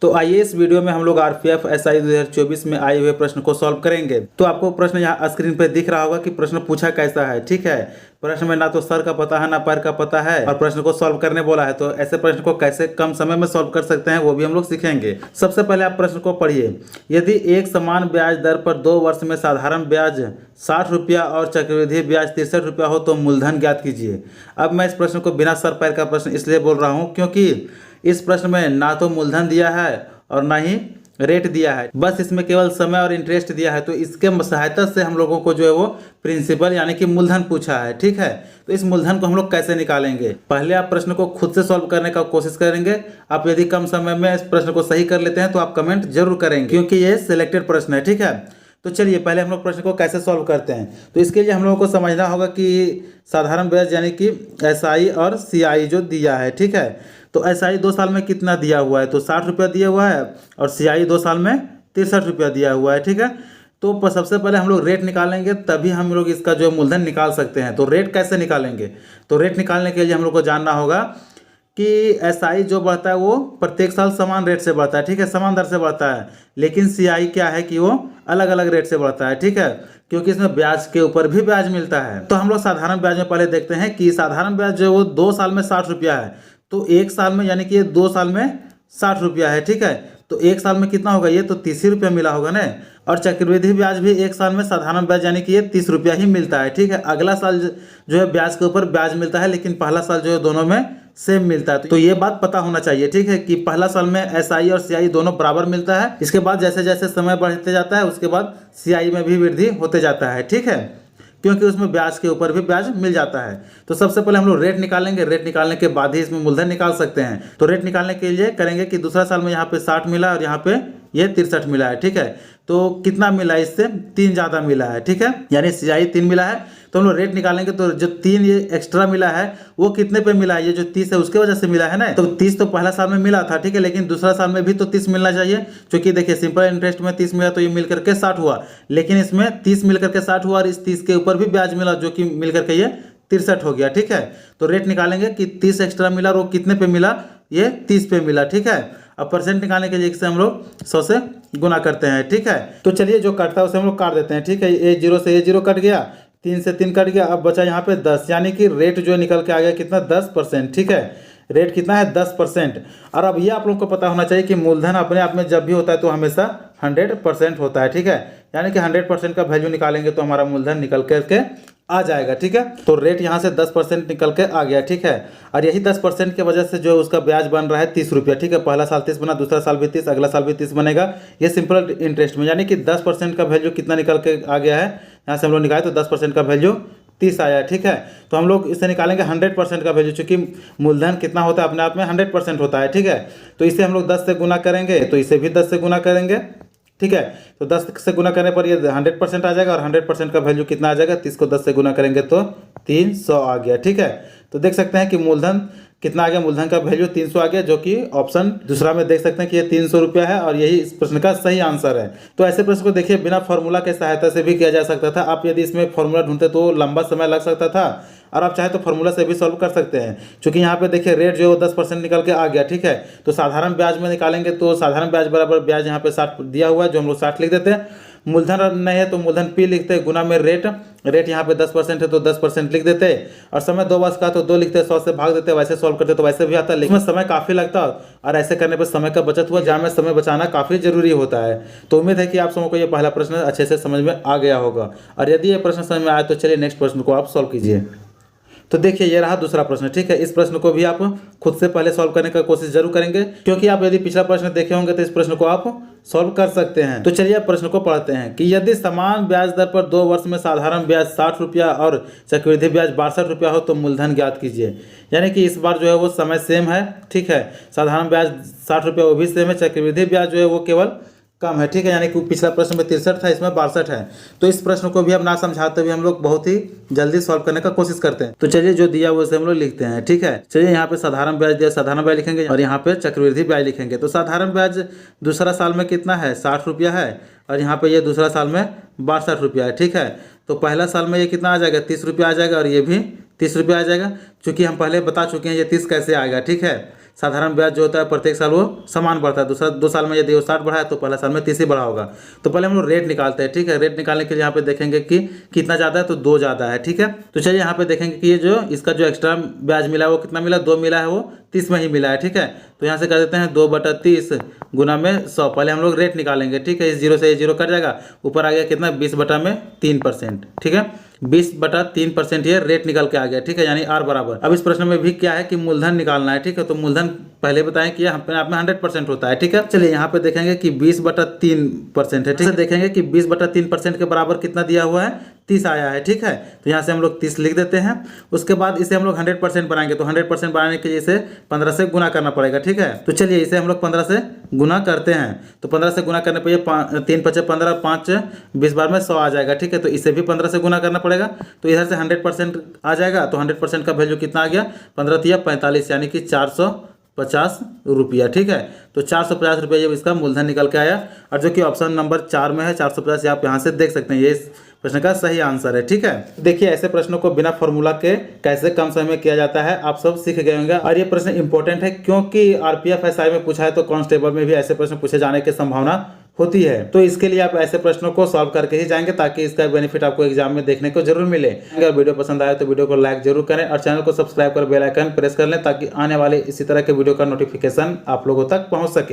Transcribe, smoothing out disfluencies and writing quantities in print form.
तो आइए इस वीडियो में हम लोग आरपीएफ एसआई 2024 में आए हुए प्रश्न को सॉल्व करेंगे। तो आपको प्रश्न यहाँ स्क्रीन पर दिख रहा होगा कि प्रश्न पूछा कैसा है। ठीक है, प्रश्न में ना तो सर का पता है ना पैर का पता है और प्रश्न को सॉल्व करने बोला है। तो ऐसे प्रश्न को कैसे कम समय में सॉल्व कर सकते हैं वो भी हम लोग सीखेंगे। सबसे पहले आप प्रश्न को पढ़िए। यदि एक समान ब्याज दर पर 2 वर्ष में साधारण ब्याज 60 रुपया और चक्रवृद्धि ब्याज 63 रुपया हो तो मूलधन ज्ञात कीजिए। अब मैं इस प्रश्न को बिना सर पैर का प्रश्न इसलिए बोल रहा हूँ क्योंकि इस प्रश्न में ना तो मूलधन दिया है और ना ही रेट दिया है, बस इसमें केवल समय और इंटरेस्ट दिया है। तो इसके सहायता से हम लोगों को जो है वो प्रिंसिपल यानी कि मूलधन पूछा है। ठीक है, तो इस मूलधन को हम लोग कैसे निकालेंगे, पहले आप प्रश्न को खुद से सॉल्व करने का कोशिश करेंगे। आप यदि कम समय में इस प्रश्न को सही कर लेते हैं तो आप कमेंट जरूर करेंगे क्योंकि ये सिलेक्टेड प्रश्न है। ठीक है, तो चलिए पहले हम लोग प्रश्न को कैसे सॉल्व करते हैं। तो इसके लिए हम लोगों को समझना होगा कि साधारण ब्याज यानी कि एसआई और सीआई जो दिया है। ठीक है, तो एसआई 2 साल में कितना दिया हुआ है, तो 60 रुपया दिया हुआ है और सीआई 2 साल में 63 रुपया दिया हुआ है। ठीक है, तो सबसे पहले हम लोग रेट निकालेंगे तभी हम लोग इसका जो मूलधन निकाल सकते हैं। तो रेट कैसे निकालेंगे, तो रेट निकालने के लिए हम लोग को जानना होगा कि एसआई जो बढ़ता है वो प्रत्येक साल समान रेट से बढ़ता है। ठीक है, समान दर से बढ़ता है, लेकिन सीआई क्या है कि वो अलग अलग रेट से बढ़ता है। ठीक है, क्योंकि इसमें ब्याज के ऊपर भी ब्याज मिलता है। तो हम लोग साधारण ब्याज में पहले देखते हैं कि साधारण ब्याज जो है वो 2 साल में 60 रुपया है, तो 1 साल में यानी कि ये 2 साल में 60 रुपया है। ठीक है, तो 1 साल में कितना होगा, ये तो 30 रुपया मिला होगा ना। और चक्रवृद्धि ब्याज भी 1 साल में साधारण ब्याज यानी कि ये 30 रुपया ही मिलता है। ठीक है, अगला साल जो है ब्याज के ऊपर ब्याज मिलता है, लेकिन पहला साल जो है दोनों में सेम मिलता है। तो ये बात पता होना चाहिए। ठीक है, कि पहला साल में एसआई और सीआई दोनों बराबर मिलता है। इसके बाद जैसे जैसे समय बढ़ते जाता है उसके बाद सीआई में भी वृद्धि होते जाता है। ठीक है, क्योंकि उसमें ब्याज के ऊपर भी ब्याज मिल जाता है। तो सबसे पहले हम लोग रेट निकालेंगे, रेट निकालने के बाद ही इसमें मूलधन निकाल सकते हैं। तो रेट निकालने के लिए करेंगे कि दूसरा साल में यहाँ पे 60 मिला और यहाँ पे ये 63 मिला है। ठीक है, तो कितना मिला है, इससे 3 ज़्यादा मिला है। ठीक है, यानी सीआई 3 मिला है। तो हम लोग रेट निकालेंगे तो जो 3 ये एक्स्ट्रा मिला है वो कितने पे मिला है, ये जो 30 है उसके वजह से मिला है ना। तो 30 तो पहला साल में मिला था। ठीक है, लेकिन दूसरा साल में भी तो 30 मिलना चाहिए, क्योंकि देखिए सिंपल इंटरेस्ट में 30 मिला तो ये मिल करके 60 हुआ, लेकिन इसमें 30 मिल करके 60 हुआ और इस 30 के ऊपर भी ब्याज मिला जो कि मिल करके ये 63 हो गया। ठीक है, तो रेट निकालेंगे कि 30 एक्स्ट्रा मिला और वो कितने पे मिला, ये 30 पे मिला। ठीक है, अब परसेंट निकालने के लिए इससे हम लोग 100 से गुना करते हैं। ठीक है, तो चलिए जो कटता है उसे हम लोग काट देते हैं। ठीक है, ये 0 से ये 0 कट गया, 3 से 3 कट गया, अब बचा यहाँ पे 10, यानी कि रेट जो निकल के आ गया कितना, 10%। ठीक है, रेट कितना है, 10%। और अब ये आप लोग को पता होना चाहिए कि मूलधन अपने आप में जब भी होता है तो हमेशा 100% होता है। ठीक है, यानी कि 100% का वैल्यू निकालेंगे तो हमारा मूलधन निकल करके आ जाएगा। ठीक है, तो रेट यहाँ से 10% निकल के आ गया। ठीक है, और यही 10% की वजह से जो उसका ब्याज बन रहा है 30 रुपया। ठीक है, पहला साल 30 बना, दूसरा साल भी 30, अगला साल भी 30 बनेगा। ये सिंपल इंटरेस्ट में, यानी कि 10% का वैल्यू कितना निकल के आ गया है, यहाँ से हम लोग निकाले तो 10% का वैल्यू 30 आया। ठीक है, तो हम लोग इसे निकालेंगे 100% का वैल्यू, चूँकि मूलधन कितना होता है अपने आप में 100% होता है। ठीक है, तो इसे हम लोग 10 से गुना करेंगे, तो इसे भी 10 से गुना करेंगे। ठीक है, तो 10 से गुना करने पर ये 100% आ जाएगा और 100% का वैल्यू कितना आ जाएगा, 30 को 10 से गुना करेंगे तो 300 आ गया। ठीक है, तो देख सकते हैं कि मूलधन कितना आ गया, मूलधन का वैल्यू 300 आ गया, जो कि ऑप्शन दूसरा में देख सकते हैं कि ये 300 रुपया है और यही इस प्रश्न का सही आंसर है। तो ऐसे प्रश्न को देखिए बिना फॉर्मूला के सहायता से भी किया जा सकता था। आप यदि इसमें फॉर्मूला ढूंढते तो लंबा समय लग सकता था, और आप चाहे तो फॉर्मूला से भी सॉल्व कर सकते हैं। क्योंकि यहाँ पे देखिए रेट जो है 10% निकल के आ गया। ठीक है, तो साधारण ब्याज में निकालेंगे तो साधारण ब्याज बराबर ब्याज यहाँ पे 60 दिया हुआ है, जो हम लोग 60 लिख देते हैं। मूलधन नहीं है तो मूलधन पी लिखते हैं, गुना में रेट, रेट यहाँ पे 10% है तो 10% लिख देते हैं, और समय 2 वर्ष का तो 2 लिखते हैं, 100 से भाग देते हैं, वैसे सॉल्व करते तो वैसे भी आता है, लेकिन समय काफ़ी लगता है और ऐसे करने पर समय का बचत हुआ, जहाँ में समय बचाना काफ़ी जरूरी होता है। तो उम्मीद है कि आप सबको ये पहला प्रश्न अच्छे से समझ में आ गया होगा, और यदि ये प्रश्न समझ में आए तो चलिए नेक्स्ट प्रश्न को आप सॉल्व कीजिए। तो देखिए ये रहा दूसरा प्रश्न। ठीक है, इस प्रश्न को भी आप खुद से पहले सॉल्व करने का कोशिश जरूर करेंगे, क्योंकि आप यदि पिछला प्रश्न देखे होंगे तो इस प्रश्न को आप सॉल्व कर सकते हैं। तो चलिए आप प्रश्न को पढ़ते हैं कि यदि समान ब्याज दर पर 2 वर्ष में साधारण ब्याज 60 रुपया और चक्रवृद्धि ब्याज 62 रुपया हो तो मूलधन ज्ञात कीजिए। यानी कि इस बार जो है वो समय सेम है। ठीक है, साधारण ब्याज 60 रुपया वो भी सेम है, चक्रवृद्धि ब्याज जो है वो केवल कम है। ठीक है, यानी कि पिछला प्रश्न में 63 था, इसमें 62 है। तो इस प्रश्न को भी हम ना समझाते हुए हम लोग बहुत ही जल्दी सॉल्व करने का कोशिश करते हैं। तो चलिए जो दिया हुआ उसे हम लोग लिखते हैं। ठीक है, चलिए यहाँ पे साधारण ब्याज दिया, साधारण ब्याज लिखेंगे और यहाँ पे चक्रवृद्धि ब्याज लिखेंगे। तो साधारण ब्याज दूसरा साल में कितना है, 60 रुपया है, और यहाँ पे ये दूसरा साल में 62 रुपया है। ठीक है, तो पहला साल में ये कितना आ जाएगा, 30 रुपया आ जाएगा, और ये भी 30 रुपया आ जाएगा। चूँकि हम पहले बता चुके हैं ये 30 कैसे आएगा। ठीक है, साधारण ब्याज जो होता है प्रत्येक साल वो समान बढ़ता है। दूसरा 2 साल में यदि वो 60 बढ़ा है तो पहला साल में 30 ही बढ़ा होगा। तो पहले हम लोग रेट निकालते हैं, ठीक है। रेट निकालने के लिए यहाँ पे देखेंगे कि कितना ज़्यादा है, तो 2 ज़्यादा है, ठीक है। तो चलिए यहाँ पे देखेंगे कि ये जो इसका जो एक्स्ट्रा ब्याज मिला है वो कितना मिला, 2 मिला है, वो 30 में ही मिला है, ठीक है। तो यहाँ से कर देते हैं 2/30 गुना में 100। पहले हम लोग रेट निकालेंगे, ठीक है। इस 0 से ये 0 कट जाएगा, ऊपर आ गया कितना 20/3%, ठीक है। 20/3% ये रेट निकल के आ गया, ठीक है, यानी R बराबर। अब इस प्रश्न में भी क्या है कि मूलधन निकालना है, ठीक है। तो मूलधन पहले बताएं कि अपने आप में 100% होता है, ठीक है। चलिए यहाँ पे देखेंगे कि 20/3% है, ठीक है। देखेंगे कि 20/3% के बराबर कितना दिया हुआ है, 30 आया है, ठीक है। तो यहाँ से हम लोग 30 लिख देते हैं। उसके बाद इसे हम लोग 100% बनाएंगे, तो 100% बनाने के लिए इसे 15 से गुना करना पड़ेगा, ठीक है। तो चलिए इसे हम लोग 15 से गुना करते हैं। तो 15 से गुना करने पर ये 3 × 5 = 15, 5 20 बार में 100 आ जाएगा, ठीक है। तो इसे भी 15 से गुना करना पड़ेगा। तो इधर से 100% आ जाएगा, तो 100% का वैल्यू कितना आ गया, 15 × 45, यानी कि 450 रुपया, ठीक है। तो 450 रुपये जब इसका मूलधन निकल के आया, और जो कि ऑप्शन नंबर 4 में है 450, आप यहाँ से देख सकते हैं, ये इस प्रश्न का सही आंसर है, ठीक है। देखिए ऐसे प्रश्नों को बिना फॉर्मूला के कैसे कम समय में किया जाता है आप सब सीख गए होंगे। और ये प्रश्न इंपॉर्टेंट है क्योंकि आरपीएफ एसआई में पूछा है, तो कांस्टेबल में भी ऐसे प्रश्न पूछे जाने की संभावना होती है। तो इसके लिए आप ऐसे प्रश्नों को सॉल्व करके ही जाएंगे, ताकि इसका बेनिफिट आपको एग्जाम में देखने को जरूर मिले। अगर वीडियो पसंद आए तो वीडियो को लाइक जरूर करें और चैनल को सब्सक्राइब कर बेल आइकन प्रेस कर लें, ताकि आने वाले इसी तरह के वीडियो का नोटिफिकेशन आप लोगों तक पहुंच सके।